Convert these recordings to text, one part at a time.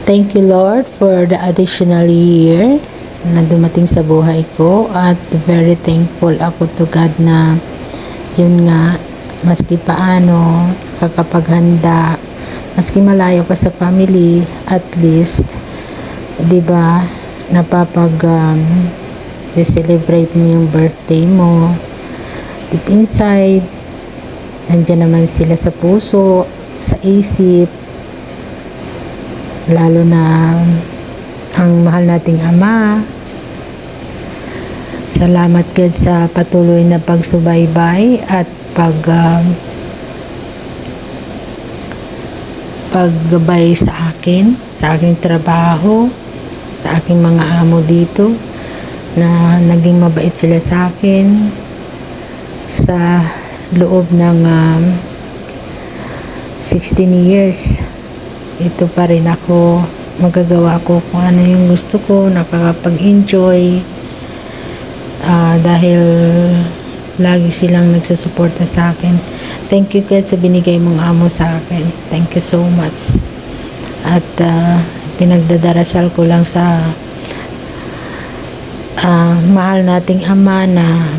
Thank you, Lord, for the additional year na dumating sa buhay ko, at very thankful ako to God na yun nga, maski paano kakapaghanda, maski malayo ka sa family, at least 'di ba, celebrate mo yung birthday mo. Deep inside, nandiyan naman sila sa puso, sa isip, lalo na ang mahal nating Ama. Salamat God sa patuloy na pagsubaybay at paggabay sa akin, sa aking trabaho, sa aking mga amo dito, na naging mabait sila sa akin sa loob ng 16 years. Ito pa rin ako, magagawa ko kung ano yung gusto ko, nakakapag-enjoy, dahil lagi silang nagsusuporta sa akin. Thank you God sa binigay mong amo sa akin. Thank you so much. At pinagdadarasal ko lang sa mahal nating Ama na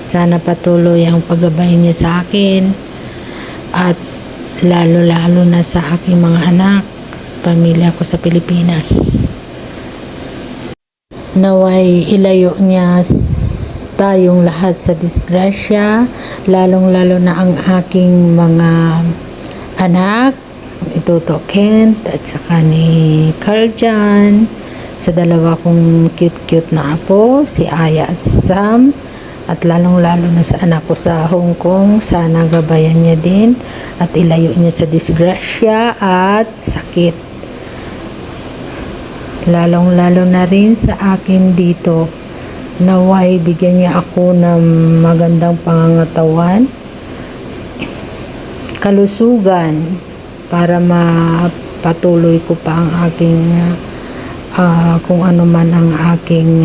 sana patuloy ang paggabay niya sa akin, at lalo na sa aking mga anak, pamilya ko sa Pilipinas. Naway ilayo niya tayong lahat sa disgrasya, lalong-lalo na ang aking mga anak, Ituto Kent at saka ni Carl Jan, sa dalawa kong cute na apo, si Aya at si Sam, at lalong-lalo na sa anak ko sa Hong Kong. Sana gabayan niya din at ilayo niya sa disgrasya at sakit. Lalong-lalo na rin sa akin dito, naway bigyan niya ako ng magandang pangangatawan, kalusugan, para mapatuloy ko pa ang aking kung ano man ang aking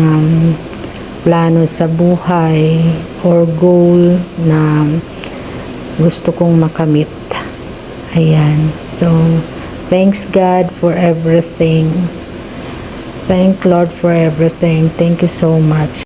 plano sa buhay or goal na gusto kong makamit. Ayan. So, thanks God for everything. Thank Lord for everything. Thank you so much.